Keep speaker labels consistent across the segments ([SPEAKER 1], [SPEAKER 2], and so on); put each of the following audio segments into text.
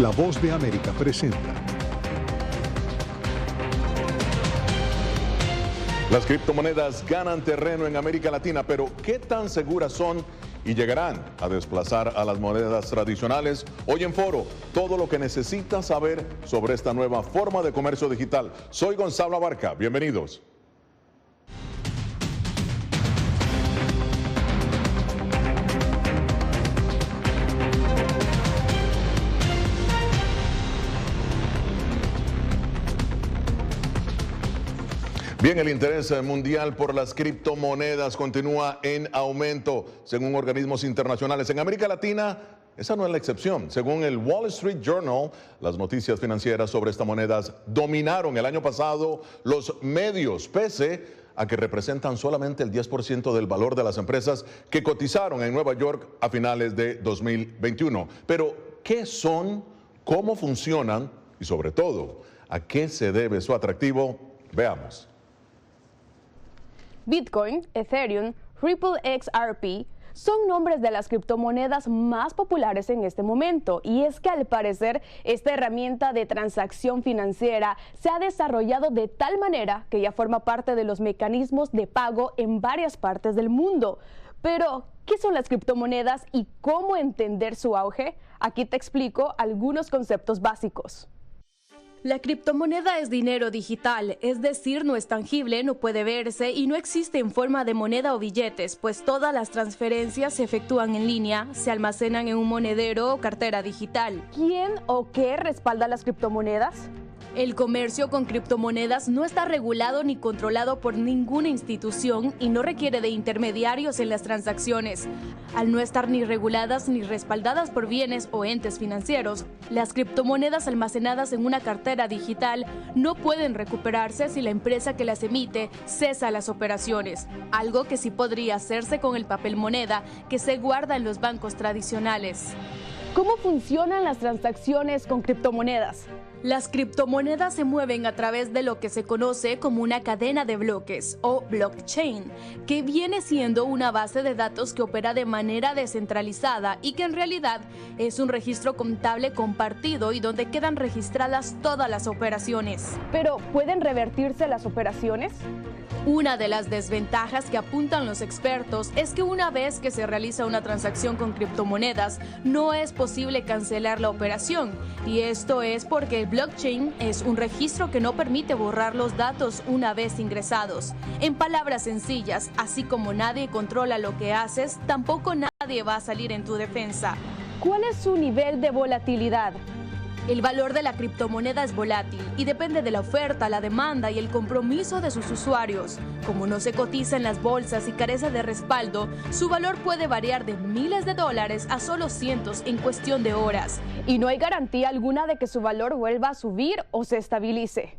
[SPEAKER 1] La Voz de América presenta.
[SPEAKER 2] Las criptomonedas ganan terreno en América Latina, pero ¿qué tan seguras son y llegarán a desplazar a las monedas tradicionales? Hoy en Foro, todo lo que necesitas saber sobre esta nueva forma de comercio digital. Soy Gonzalo Abarca, bienvenidos. Bien, el interés mundial por las criptomonedas continúa en aumento, según organismos internacionales. En América Latina, esa no es la excepción. Según el Wall Street Journal, las noticias financieras sobre estas monedas dominaron el año pasado los medios, pese a que representan solamente el 10% del valor de las empresas que cotizaron en Nueva York a finales de 2021. Pero, ¿qué son? ¿Cómo funcionan? Y sobre todo, ¿a qué se debe su atractivo? Veamos.
[SPEAKER 3] Bitcoin, Ethereum, Ripple XRP son nombres de las criptomonedas más populares en este momento, y es que al parecer esta herramienta de transacción financiera se ha desarrollado de tal manera que ya forma parte de los mecanismos de pago en varias partes del mundo. Pero, ¿qué son las criptomonedas y cómo entender su auge? Aquí te explico algunos conceptos básicos. La criptomoneda es dinero digital, es decir, no es tangible, no puede verse y no existe en forma de moneda o billetes, pues todas las transferencias se efectúan en línea, se almacenan en un monedero o cartera digital. ¿Quién o qué respalda las criptomonedas? El comercio con criptomonedas no está regulado ni controlado por ninguna institución y no requiere de intermediarios en las transacciones. Al no estar ni reguladas ni respaldadas por bienes o entes financieros, las criptomonedas almacenadas en una cartera digital no pueden recuperarse si la empresa que las emite cesa las operaciones, algo que sí podría hacerse con el papel moneda que se guarda en los bancos tradicionales. ¿Cómo funcionan las transacciones con criptomonedas? Las criptomonedas se mueven a través de lo que se conoce como una cadena de bloques o blockchain, que viene siendo una base de datos que opera de manera descentralizada y que en realidad es un registro contable compartido y donde quedan registradas todas las operaciones. ¿Pero pueden revertirse las operaciones? Una de las desventajas que apuntan los expertos es que una vez que se realiza una transacción con criptomonedas, no es posible cancelar la operación, y esto es porque el blockchain es un registro que no permite borrar los datos una vez ingresados. En palabras sencillas, así como nadie controla lo que haces, tampoco nadie va a salir en tu defensa. ¿Cuál es su nivel de volatilidad? El valor de la criptomoneda es volátil y depende de la oferta, la demanda y el compromiso de sus usuarios. Como no se cotiza en las bolsas y carece de respaldo, su valor puede variar de miles de dólares a solo cientos en cuestión de horas. Y no hay garantía alguna de que su valor vuelva a subir o se estabilice.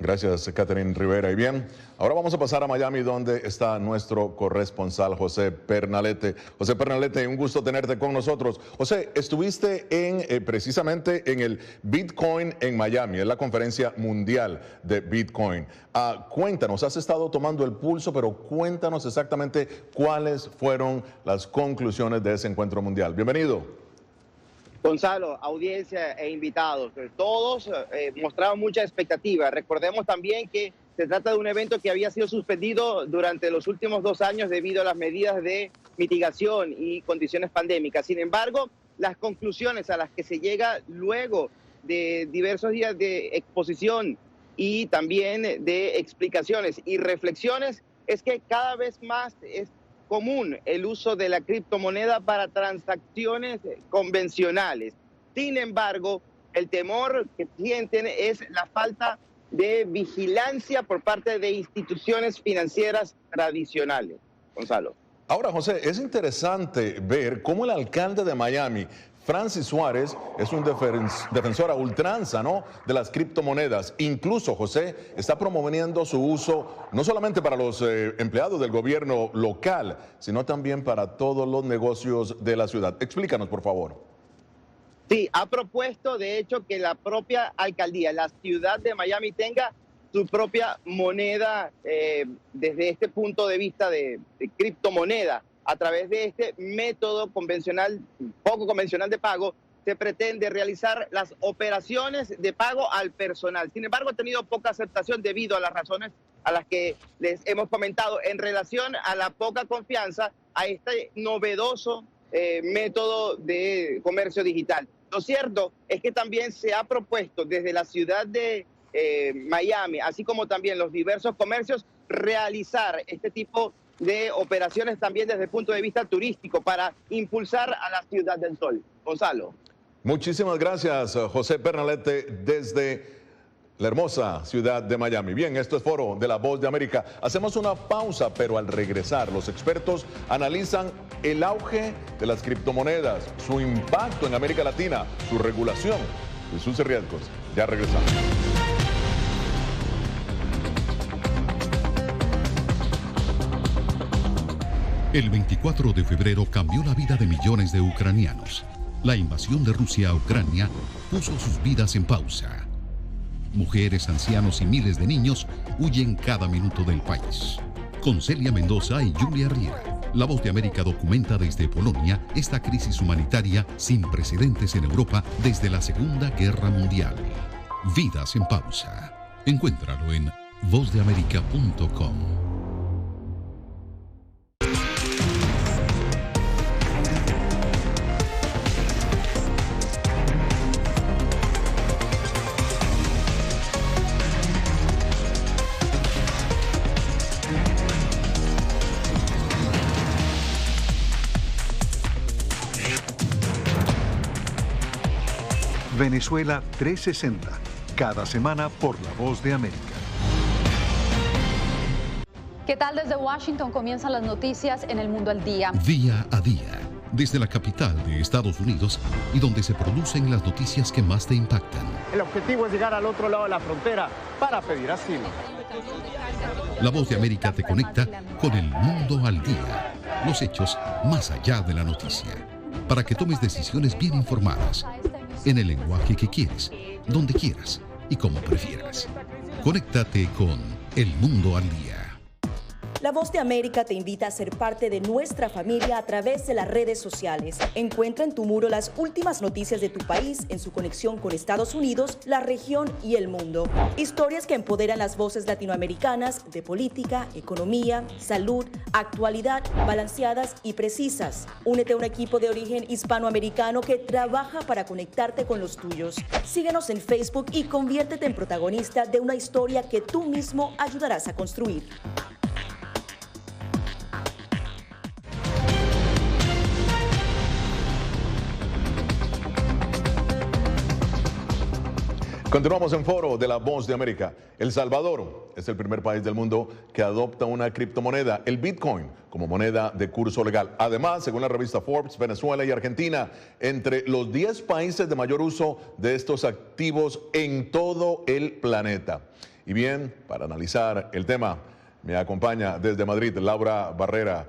[SPEAKER 2] Gracias, Catherine Rivera. Y bien, ahora vamos a pasar a Miami, donde está nuestro corresponsal José Pernalete. José Pernalete, un gusto tenerte con nosotros. José, estuviste precisamente en el Bitcoin en Miami, es la conferencia mundial de Bitcoin. Cuéntanos, has estado tomando el pulso, pero cuéntanos exactamente cuáles fueron las conclusiones de ese encuentro mundial. Bienvenido.
[SPEAKER 4] Gonzalo, audiencia e invitados, todos mostraron mucha expectativa. Recordemos también que se trata de un evento que había sido suspendido durante los últimos 2 años debido a las medidas de mitigación y condiciones pandémicas. Sin embargo, las conclusiones a las que se llega luego de diversos días de exposición y también de explicaciones y reflexiones es que cada vez más es común el uso de la criptomoneda para transacciones convencionales. Sin embargo, el temor que sienten es la falta de vigilancia por parte de instituciones financieras tradicionales. Gonzalo.
[SPEAKER 2] Ahora, José, es interesante ver cómo el alcalde de Miami, Francis Suárez, es un defensor a ultranza, ¿no?, de las criptomonedas. Incluso, José, está promoviendo su uso no solamente para los empleados del gobierno local, sino también para todos los negocios de la ciudad. Explícanos, por favor.
[SPEAKER 4] Sí, ha propuesto, de hecho, que la propia alcaldía, la ciudad de Miami, tenga su propia moneda desde este punto de vista de criptomoneda. a través de este método convencional, poco convencional de pago, se pretende realizar las operaciones de pago al personal. Sin embargo, ha tenido poca aceptación debido a las razones a las que les hemos comentado en relación a la poca confianza a este novedoso método de comercio digital. Lo cierto es que también se ha propuesto desde la ciudad de Miami, así como también los diversos comercios, realizar este tipo de operaciones también desde el punto de vista turístico para impulsar a la Ciudad del Sol. Gonzalo.
[SPEAKER 2] Muchísimas gracias, José Pernalete, desde la hermosa ciudad de Miami. Bien, esto es Foro de la Voz de América. Hacemos una pausa, pero al regresar, los expertos analizan el auge de las criptomonedas, su impacto en América Latina, su regulación y sus riesgos. Ya regresamos.
[SPEAKER 1] El 24 de febrero cambió la vida de millones de ucranianos. La invasión de Rusia a Ucrania puso sus vidas en pausa. Mujeres, ancianos y miles de niños huyen cada minuto del país. Con Celia Mendoza y Julia Riera, La Voz de América documenta desde Polonia esta crisis humanitaria sin precedentes en Europa desde la Segunda Guerra Mundial. Vidas en pausa. Encuéntralo en vozdeamerica.com.
[SPEAKER 5] Venezuela 360, cada semana por La Voz de América.
[SPEAKER 6] ¿Qué tal? Desde Washington comienzan las noticias en El Mundo al Día.
[SPEAKER 1] Día a día, desde la capital de Estados Unidos y donde se producen las noticias que más te impactan.
[SPEAKER 7] El objetivo es llegar al otro lado de la frontera para pedir asilo.
[SPEAKER 1] La Voz de América te conecta con El Mundo al Día, los hechos más allá de la noticia, para que tomes decisiones bien informadas, en el lenguaje que quieres, donde quieras y como prefieras. Conéctate con El Mundo al Día.
[SPEAKER 8] La Voz de América te invita a ser parte de nuestra familia a través de las redes sociales. Encuentra en tu muro las últimas noticias de tu país en su conexión con Estados Unidos, la región y el mundo. Historias que empoderan las voces latinoamericanas de política, economía, salud, actualidad, balanceadas y precisas. Únete a un equipo de origen hispanoamericano que trabaja para conectarte con los tuyos. Síguenos en Facebook y conviértete en protagonista de una historia que tú mismo ayudarás a construir.
[SPEAKER 2] Continuamos en Foro de la Voz de América. El Salvador es el primer país del mundo que adopta una criptomoneda, el Bitcoin, como moneda de curso legal. Además, según la revista Forbes, Venezuela y Argentina, entre los 10 países de mayor uso de estos activos en todo el planeta. Y bien, para analizar el tema, me acompaña desde Madrid Laura Barrera,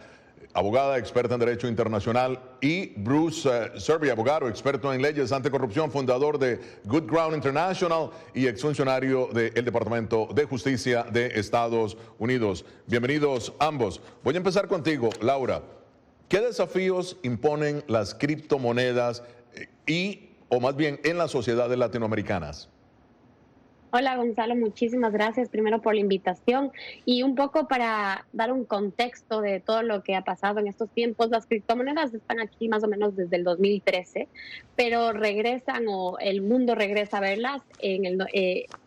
[SPEAKER 2] abogada, experta en Derecho Internacional, y Bruce Serby, abogado, experto en leyes anticorrupción, fundador de Good Ground International y exfuncionario del Departamento de Justicia de Estados Unidos. Bienvenidos ambos. Voy a empezar contigo, Laura. ¿Qué desafíos imponen las criptomonedas o más bien en las sociedades latinoamericanas?
[SPEAKER 9] Hola Gonzalo, muchísimas gracias primero por la invitación y un poco para dar un contexto de todo lo que ha pasado en estos tiempos. Las criptomonedas están aquí más o menos desde el 2013, pero regresan o el mundo regresa a verlas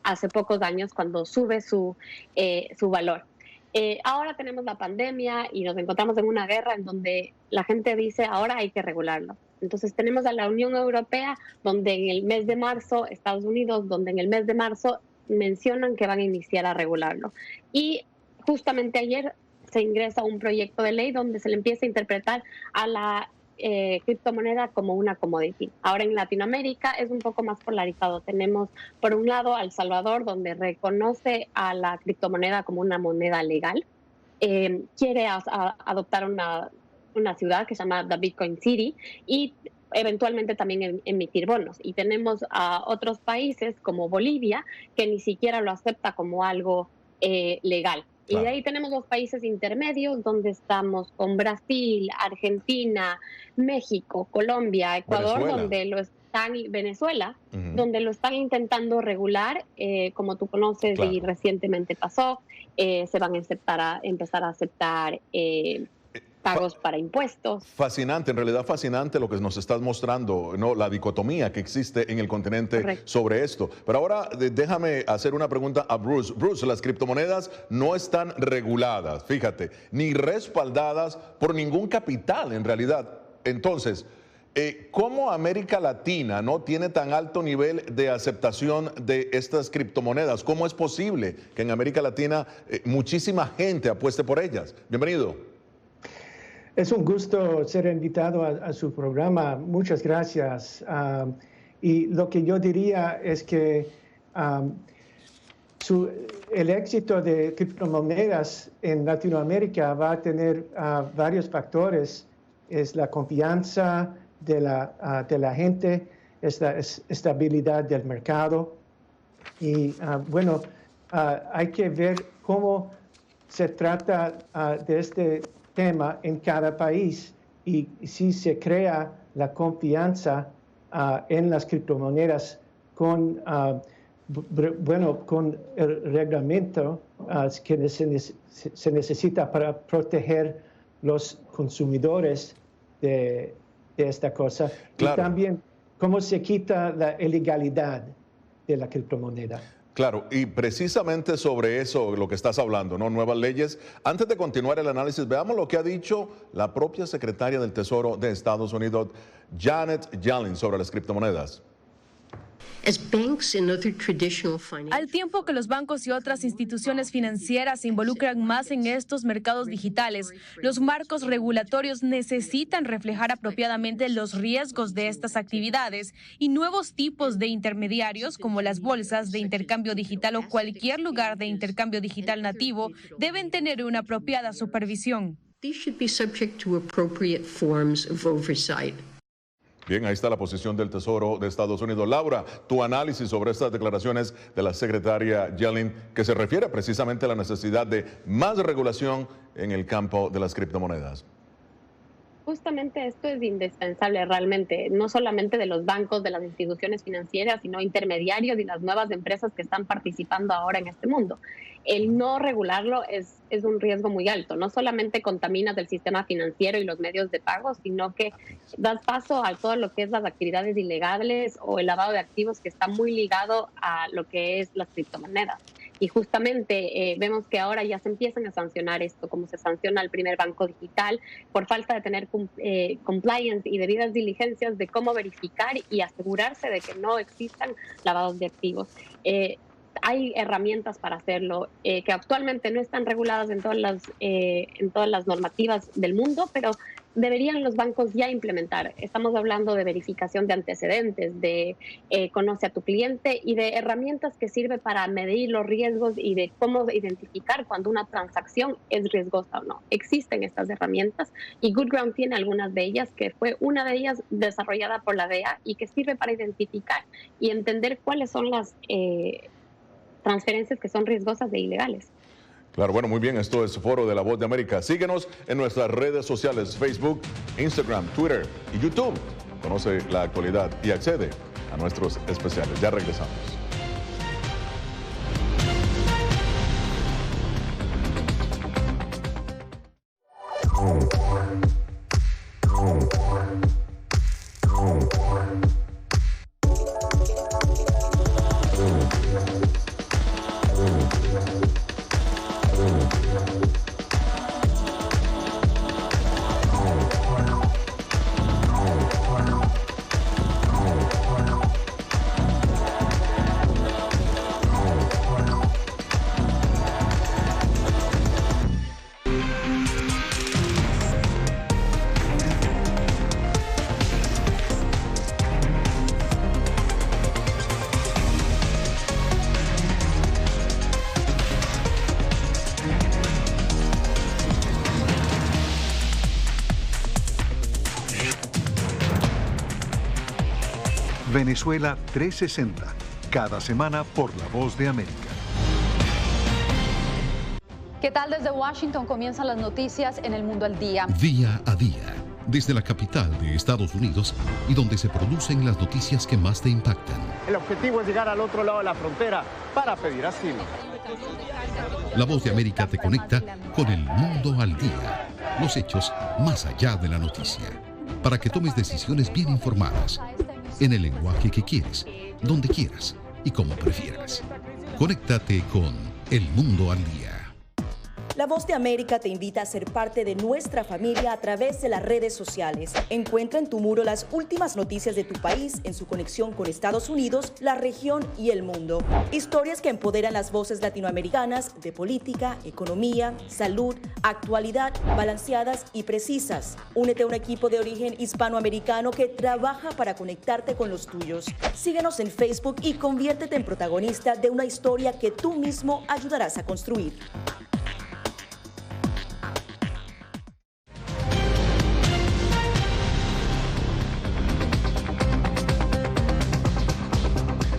[SPEAKER 9] hace pocos años cuando sube su valor. Ahora tenemos la pandemia y nos encontramos en una guerra en donde la gente dice ahora hay que regularlo. Entonces tenemos a la Unión Europea, donde en el mes de marzo, Estados Unidos, donde en el mes de marzo mencionan que van a iniciar a regularlo. Y justamente ayer se ingresa un proyecto de ley donde se le empieza a interpretar a la criptomoneda como una commodity. Ahora en Latinoamérica es un poco más polarizado. Tenemos por un lado a El Salvador, donde reconoce a la criptomoneda como una moneda legal. Quiere adoptar una ciudad que se llama The Bitcoin City y eventualmente también emitir bonos. Y tenemos a otros países como Bolivia que ni siquiera lo acepta como algo legal. Y de ahí tenemos los países intermedios, donde estamos con Brasil, Argentina, México, Colombia, Ecuador, donde lo están, Venezuela, donde lo están intentando regular, como tú conoces y recientemente pasó, se van a empezar a aceptar pagos para impuestos.
[SPEAKER 2] Fascinante, en realidad fascinante lo que nos estás mostrando, ¿no? La dicotomía que existe en el continente sobre esto. Pero ahora déjame hacer una pregunta a Bruce. Bruce, las criptomonedas no están reguladas, fíjate, ni respaldadas por ningún capital en realidad. Entonces, ¿cómo América Latina no tiene tan alto nivel de aceptación de estas criptomonedas? ¿Cómo es posible que en América Latina muchísima gente apueste por ellas? Bienvenido.
[SPEAKER 10] Es un gusto ser invitado a su programa. Muchas gracias. Y lo que yo diría es que el éxito de criptomonedas en Latinoamérica va a tener varios factores. Es la confianza de la gente, es la estabilidad del mercado. Y bueno, hay que ver cómo se trata de este tema en cada país y si se crea la confianza en las criptomonedas con el reglamento que se necesita para proteger los consumidores de esta cosa. Claro. Y también cómo se quita la ilegalidad de la criptomoneda.
[SPEAKER 2] Claro, y precisamente sobre eso, lo que estás hablando, ¿no? Nuevas leyes. Antes de continuar el análisis, veamos lo que ha dicho la propia secretaria del Tesoro de Estados Unidos, Janet Yellen, sobre las criptomonedas.
[SPEAKER 11] Al tiempo que los bancos y otras instituciones financieras se involucran más en estos mercados digitales, los marcos regulatorios necesitan reflejar apropiadamente los riesgos de estas actividades y nuevos tipos de intermediarios como las bolsas de intercambio digital o cualquier lugar de intercambio digital nativo deben tener una apropiada supervisión.
[SPEAKER 2] Bien, ahí está la posición del Tesoro de Estados Unidos. Laura, tu análisis sobre estas declaraciones de la secretaria Yellen, que se refiere precisamente a la necesidad de más regulación en el campo de las criptomonedas.
[SPEAKER 9] Justamente esto es indispensable realmente, no solamente de los bancos, de las instituciones financieras, sino intermediarios y las nuevas empresas que están participando ahora en este mundo. El no regularlo es un riesgo muy alto. No solamente contaminas el sistema financiero y los medios de pago, sino que das paso a todo lo que es las actividades ilegales o el lavado de activos, que está muy ligado a lo que es las criptomonedas. Y justamente vemos que ahora ya se empiezan a sancionar esto, como se sanciona al primer banco digital por falta de tener compliance y debidas diligencias de cómo verificar y asegurarse de que no existan lavados de activos. Hay herramientas para hacerlo que actualmente no están reguladas en todas las normativas del mundo, pero deberían los bancos ya implementar. Estamos hablando de verificación de antecedentes, de conoce a tu cliente y de herramientas que sirven para medir los riesgos y de cómo identificar cuando una transacción es riesgosa o no. Existen estas herramientas y GoodGround tiene algunas de ellas, que fue una de ellas desarrollada por la DEA y que sirve para identificar y entender cuáles son las transferencias que son riesgosas e ilegales.
[SPEAKER 2] Claro, bueno, muy bien, esto es Foro de la Voz de América. Síguenos en nuestras redes sociales, Facebook, Instagram, Twitter y YouTube. Conoce la actualidad y accede a nuestros especiales. Ya regresamos.
[SPEAKER 5] Venezuela 360, cada semana por La Voz de América.
[SPEAKER 6] ¿Qué tal? Desde Washington comienzan las noticias en El Mundo al Día.
[SPEAKER 1] Día a día, desde la capital de Estados Unidos y donde se producen las noticias que más te impactan.
[SPEAKER 7] El objetivo es llegar al otro lado de la frontera para pedir asilo.
[SPEAKER 1] La Voz de América te conecta con El Mundo al Día. Los hechos más allá de la noticia. Para que tomes decisiones bien informadas. En el lenguaje que quieres, donde quieras y como prefieras. Conéctate con El Mundo al Día.
[SPEAKER 8] La Voz de América te invita a ser parte de nuestra familia a través de las redes sociales. Encuentra en tu muro las últimas noticias de tu país en su conexión con Estados Unidos, la región y el mundo. Historias que empoderan las voces latinoamericanas de política, economía, salud, actualidad, balanceadas y precisas. Únete a un equipo de origen hispanoamericano que trabaja para conectarte con los tuyos. Síguenos en Facebook y conviértete en protagonista de una historia que tú mismo ayudarás a construir.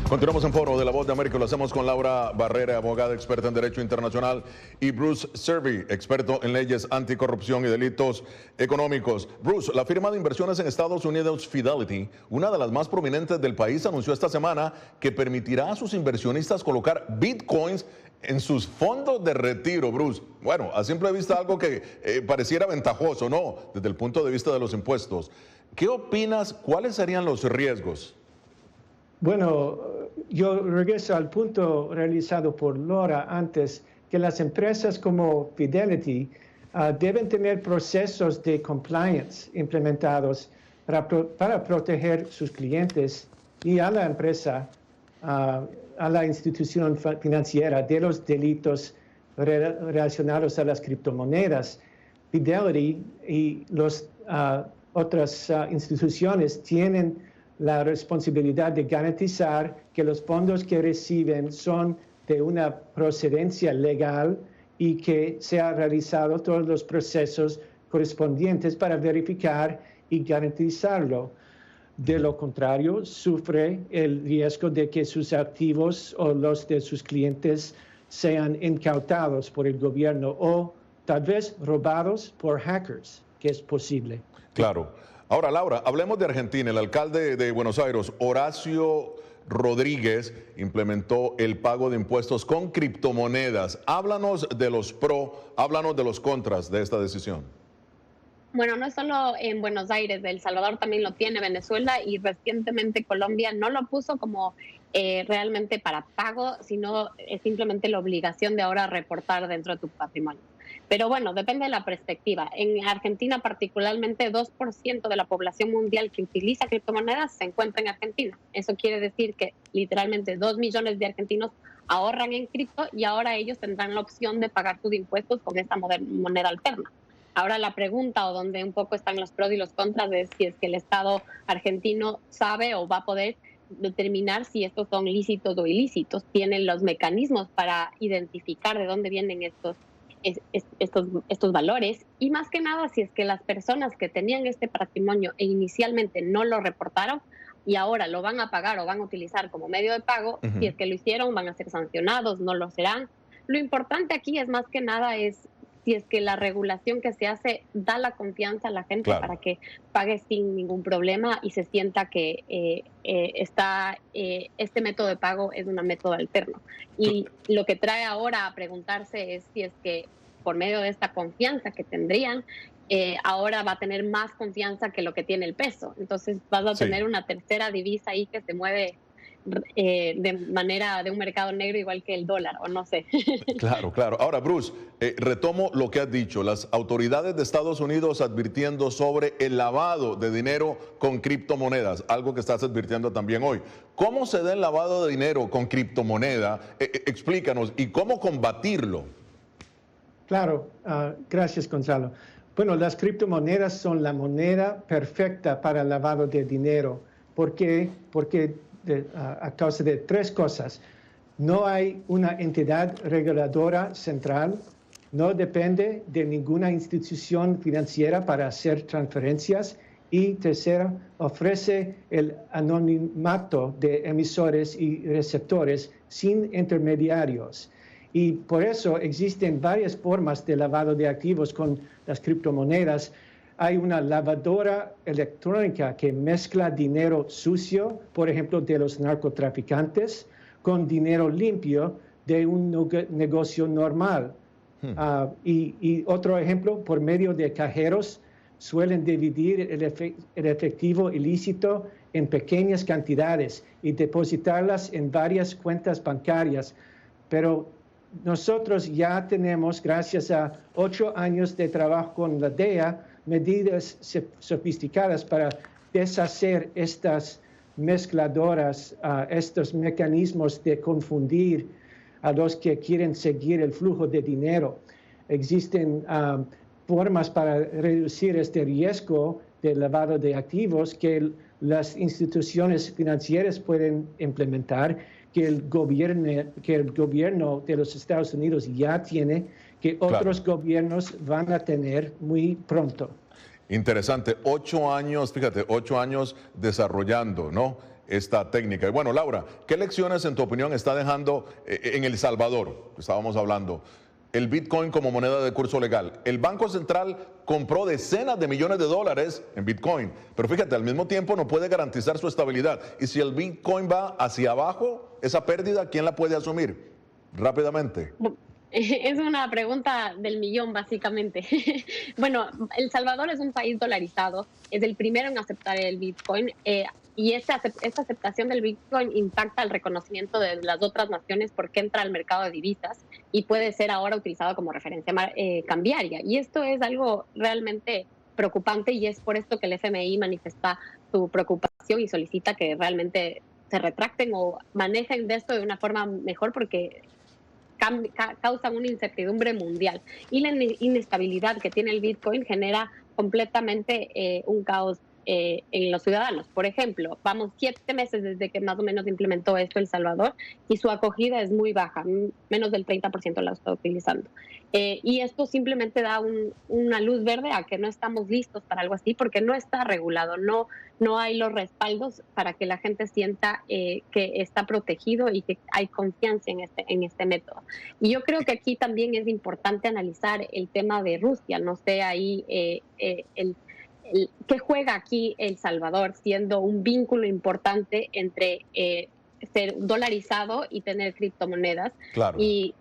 [SPEAKER 2] Continuamos en Foro de la Voz de América. Lo hacemos con Laura Barrera, abogada experta en Derecho Internacional, y Bruce Serby, experto en leyes anticorrupción y delitos económicos. Bruce, la firma de inversiones en Estados Unidos Fidelity, una de las más prominentes del país, anunció esta semana que permitirá a sus inversionistas colocar bitcoins en sus fondos de retiro, Bruce. Bueno, a simple vista algo que pareciera ventajoso, ¿no? Desde el punto de vista de los impuestos. ¿Qué opinas? ¿Cuáles serían los riesgos?
[SPEAKER 10] Bueno, yo regreso al punto realizado por Laura antes, que las empresas como Fidelity deben tener procesos de compliance implementados para proteger sus clientes y a la empresa, a la institución financiera de los delitos relacionados a las criptomonedas. Fidelity y las otras instituciones tienen la responsabilidad de garantizar que los fondos que reciben son de una procedencia legal y que se han realizado todos los procesos correspondientes para verificar y garantizarlo. De lo contrario, sufre el riesgo de que sus activos o los de sus clientes sean incautados por el gobierno o tal vez robados por hackers, que es posible.
[SPEAKER 2] Claro. Ahora, Laura, hablemos de Argentina. El alcalde de Buenos Aires, Horacio Rodríguez, implementó el pago de impuestos con criptomonedas. Háblanos de los pros, háblanos de los contras de esta decisión.
[SPEAKER 9] Bueno, no es solo en Buenos Aires, El Salvador también lo tiene, Venezuela, y recientemente Colombia no lo puso como realmente para pago, sino es simplemente la obligación de ahora reportar dentro de tu patrimonio. Pero bueno, depende de la perspectiva. En Argentina particularmente 2% de la población mundial que utiliza criptomonedas se encuentra en Argentina. Eso quiere decir que literalmente 2 millones de argentinos ahorran en cripto y ahora ellos tendrán la opción de pagar sus impuestos con esta moneda alterna. Ahora la pregunta, o donde un poco están los pros y los contras, es si es que el Estado argentino sabe o va a poder determinar si estos son lícitos o ilícitos. Tienen los mecanismos para identificar de dónde vienen estos valores, y más que nada si es que las personas que tenían este patrimonio e inicialmente no lo reportaron y ahora lo van a pagar o van a utilizar como medio de pago, si es que lo hicieron van a ser sancionados, no lo serán. Lo importante aquí es más que nada es si es que la regulación que se hace da la confianza a la gente para que pague sin ningún problema y se sienta que este método de pago es un método alterno. Y lo que trae ahora a preguntarse es si es que por medio de esta confianza que tendrían, ahora va a tener más confianza que lo que tiene el peso. Entonces vas a tener una tercera divisa ahí que se mueve de manera de un mercado negro igual que el dólar, o no sé.
[SPEAKER 2] Claro, claro. Ahora, Bruce, retomo lo que has dicho. Las autoridades de Estados Unidos advirtiendo sobre el lavado de dinero con criptomonedas, algo que estás advirtiendo también hoy. ¿Cómo se da el lavado de dinero con criptomoneda? Explícanos, ¿y cómo combatirlo?
[SPEAKER 10] Claro, gracias, Gonzalo. Bueno, las criptomonedas son la moneda perfecta para el lavado de dinero. ¿Por qué? Porque a causa de tres cosas. No hay una entidad reguladora central, no depende de ninguna institución financiera para hacer transferencias y tercero, ofrece el anonimato de emisores y receptores sin intermediarios. Y por eso existen varias formas de lavado de activos con las criptomonedas. Hay una lavadora electrónica que mezcla dinero sucio, por ejemplo, de los narcotraficantes, con dinero limpio de un negocio normal. Y otro ejemplo, por medio de cajeros, suelen dividir el efectivo ilícito en pequeñas cantidades y depositarlas en varias cuentas bancarias. Pero nosotros ya tenemos, gracias a 8 años de trabajo con la DEA, medidas sofisticadas para deshacer estas mezcladoras, estos mecanismos de confundir a los que quieren seguir el flujo de dinero. Existen formas para reducir este riesgo de lavado de activos que las instituciones financieras pueden implementar, que el gobierno de los Estados Unidos ya tiene, que otros gobiernos van a tener muy pronto.
[SPEAKER 2] Interesante, 8 años, fíjate, 8 años desarrollando, ¿no?, esta técnica. Y bueno, Laura, ¿qué lecciones en tu opinión está dejando en El Salvador? Estábamos hablando, el Bitcoin como moneda de curso legal. El Banco Central compró decenas de millones de dólares en Bitcoin, pero fíjate, al mismo tiempo no puede garantizar su estabilidad. Y si el Bitcoin va hacia abajo, esa pérdida, ¿quién la puede asumir? Rápidamente.
[SPEAKER 9] Es una pregunta del millón, básicamente. Bueno, El Salvador es un país dolarizado, es el primero en aceptar el Bitcoin, y esta aceptación del Bitcoin impacta el reconocimiento de las otras naciones porque entra al mercado de divisas y puede ser ahora utilizado como referencia cambiaria. Y esto es algo realmente preocupante, y es por esto que el FMI manifiesta su preocupación y solicita que realmente se retracten o manejen de esto de una forma mejor, porque causan una incertidumbre mundial. Y la inestabilidad que tiene el Bitcoin genera completamente un caos en los ciudadanos. Por ejemplo, vamos 7 meses desde que más o menos implementó esto El Salvador y su acogida es muy baja, menos del 30% la está utilizando. Y esto simplemente da una luz verde a que no estamos listos para algo así, porque no está regulado, no hay los respaldos para que la gente sienta que está protegido y que hay confianza en este método. Y yo creo que aquí también es importante analizar el tema de Rusia. No sé ahí ¿qué juega aquí El Salvador, siendo un vínculo importante entre ser dolarizado y tener criptomonedas? Claro. Y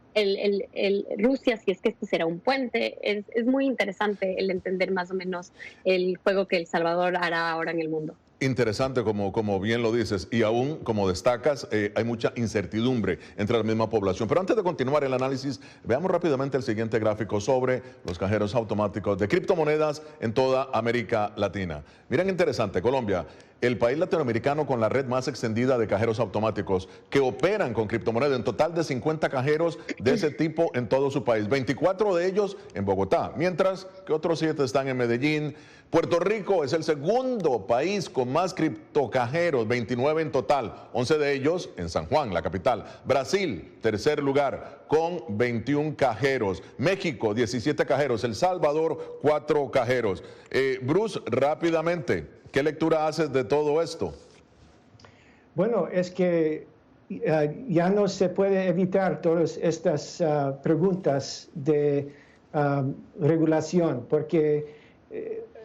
[SPEAKER 9] Rusia, si es que este será un puente, es muy interesante el entender más o menos el juego que El Salvador hará ahora en el mundo.
[SPEAKER 2] Interesante, como bien lo dices, y aún, como destacas, hay mucha incertidumbre entre la misma población. Pero antes de continuar el análisis, veamos rápidamente el siguiente gráfico sobre los cajeros automáticos de criptomonedas en toda América Latina. Miren, interesante, Colombia, el país latinoamericano con la red más extendida de cajeros automáticos que operan con criptomonedas, en total de 50 cajeros de ese tipo en todo su país, 24 de ellos en Bogotá, mientras que otros 7 están en Medellín. Puerto Rico es el segundo país con más criptocajeros, 29 en total, 11 de ellos en San Juan, la capital. Brasil, tercer lugar, con 21 cajeros. México, 17 cajeros. El Salvador, 4 cajeros. Bruce, rápidamente, ¿qué lectura haces de todo esto?
[SPEAKER 10] Bueno, es que ya no se puede evitar todas estas preguntas de regulación, porque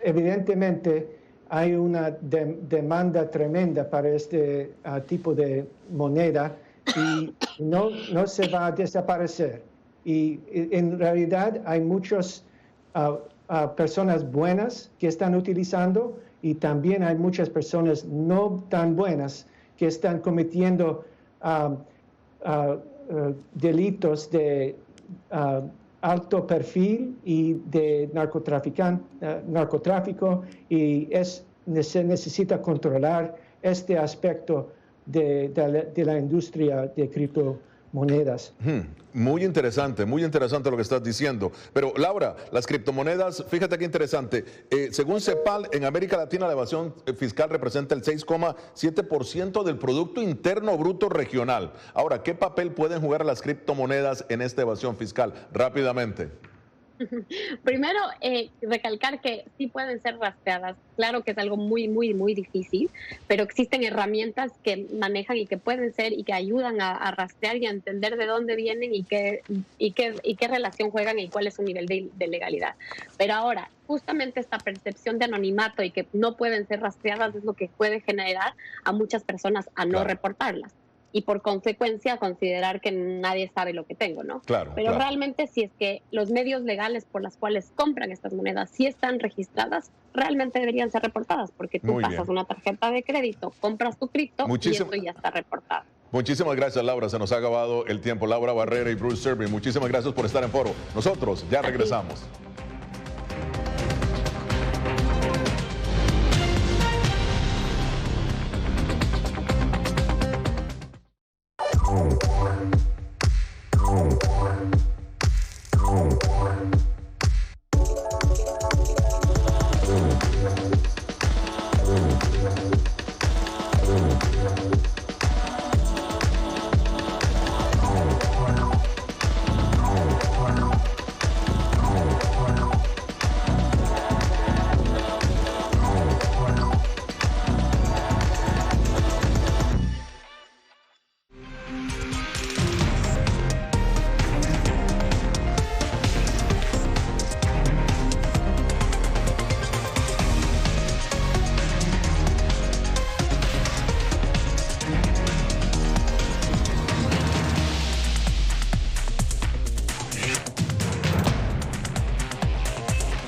[SPEAKER 10] evidentemente hay una demanda tremenda para este tipo de moneda y no se va a desaparecer. Y en realidad hay muchas personas buenas que están utilizando, y también hay muchas personas no tan buenas que están cometiendo delitos de alto perfil y de narcotráfico, y se necesita controlar este aspecto de la industria de criptomonedas.
[SPEAKER 2] Muy interesante lo que estás diciendo. Pero Laura, las criptomonedas, fíjate qué interesante. Según CEPAL, en América Latina la evasión fiscal representa el 6,7% del Producto Interno Bruto regional. Ahora, ¿qué papel pueden jugar las criptomonedas en esta evasión fiscal? Rápidamente.
[SPEAKER 9] Primero, recalcar que sí pueden ser rastreadas. Claro que es algo muy, muy, muy difícil, pero existen herramientas que manejan y que pueden ser y que ayudan a rastrear y a entender de dónde vienen y qué relación juegan y cuál es su nivel de legalidad. Pero ahora, justamente esta percepción de anonimato y que no pueden ser rastreadas es lo que puede generar a muchas personas a no reportarlas. Y por consecuencia considerar que nadie sabe lo que tengo, ¿no?
[SPEAKER 2] Claro,
[SPEAKER 9] pero realmente si es que los medios legales por las cuales compran estas monedas sí están registradas, realmente deberían ser reportadas, porque tú pasas una tarjeta de crédito, compras tu cripto y esto ya está reportado.
[SPEAKER 2] Muchísimas gracias, Laura. Se nos ha acabado el tiempo. Laura Barrera y Bruce Servin, muchísimas gracias por estar en Foro. Nosotros ya regresamos.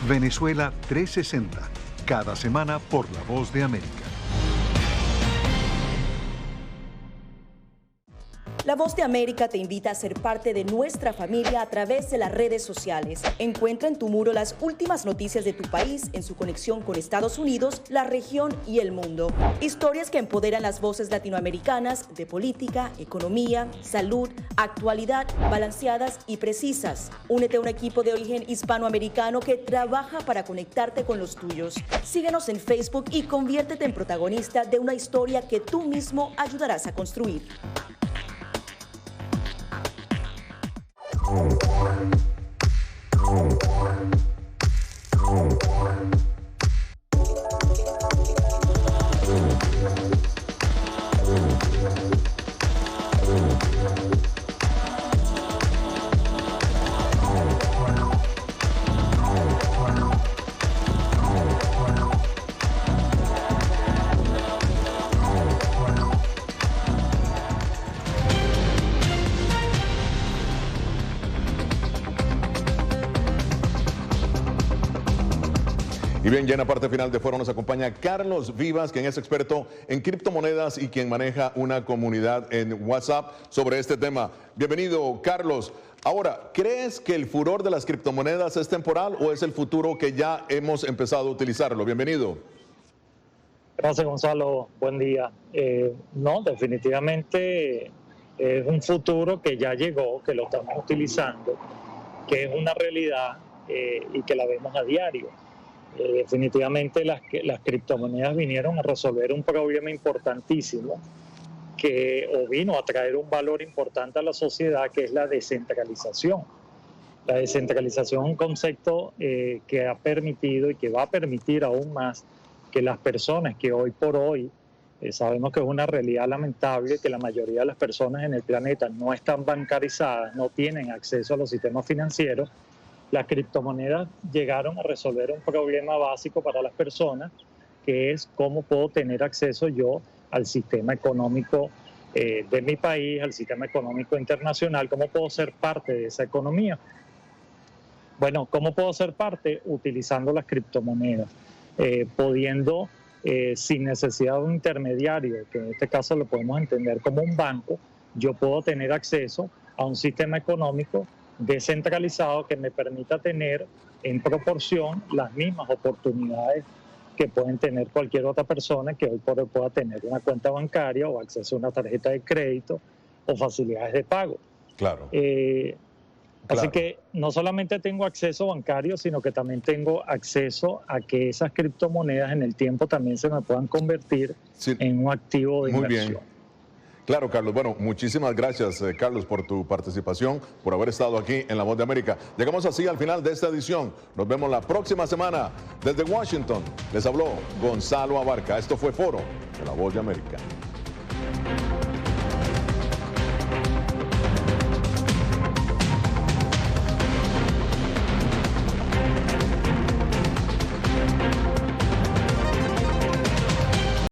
[SPEAKER 5] Venezuela 360, cada semana por La Voz de América.
[SPEAKER 8] La Voz de América te invita a ser parte de nuestra familia a través de las redes sociales. Encuentra en tu muro las últimas noticias de tu país en su conexión con Estados Unidos, la región y el mundo. Historias que empoderan las voces latinoamericanas de política, economía, salud, actualidad, balanceadas y precisas. Únete a un equipo de origen hispanoamericano que trabaja para conectarte con los tuyos. Síguenos en Facebook y conviértete en protagonista de una historia que tú mismo ayudarás a construir.
[SPEAKER 2] Y bien, ya en la parte final de Foro nos acompaña Carlos Vivas, quien es experto en criptomonedas y quien maneja una comunidad en WhatsApp sobre este tema. Bienvenido, Carlos. Ahora, ¿crees que el furor de las criptomonedas es temporal o es el futuro que ya hemos empezado a utilizarlo? Bienvenido.
[SPEAKER 12] Gracias, Gonzalo. Buen día. No, definitivamente es un futuro que ya llegó, que lo estamos utilizando, que es una realidad y que la vemos a diario. Definitivamente las criptomonedas vinieron a resolver un problema importantísimo que vino a traer un valor importante a la sociedad, que es la descentralización. La descentralización es un concepto que ha permitido y que va a permitir aún más que las personas que hoy por hoy sabemos que es una realidad lamentable, que la mayoría de las personas en el planeta no están bancarizadas, no tienen acceso a los sistemas financieros. Las criptomonedas llegaron a resolver un problema básico para las personas, que es cómo puedo tener acceso yo al sistema económico de mi país, al sistema económico internacional, cómo puedo ser parte de esa economía. Bueno, ¿cómo puedo ser parte? Utilizando las criptomonedas, pudiendo, sin necesidad de un intermediario, que en este caso lo podemos entender como un banco, yo puedo tener acceso a un sistema económico descentralizado que me permita tener en proporción las mismas oportunidades que pueden tener cualquier otra persona que hoy por hoy pueda tener una cuenta bancaria o acceso a una tarjeta de crédito o facilidades de pago.
[SPEAKER 2] Claro.
[SPEAKER 12] Así que no solamente tengo acceso bancario, sino que también tengo acceso a que esas criptomonedas en el tiempo también se me puedan convertir en un activo de inversión.
[SPEAKER 2] Bien. Claro, Carlos. Bueno, muchísimas gracias, Carlos, por tu participación, por haber estado aquí en La Voz de América. Llegamos así al final de esta edición. Nos vemos la próxima semana. Desde Washington, les habló Gonzalo Abarca. Esto fue Foro de La Voz de América.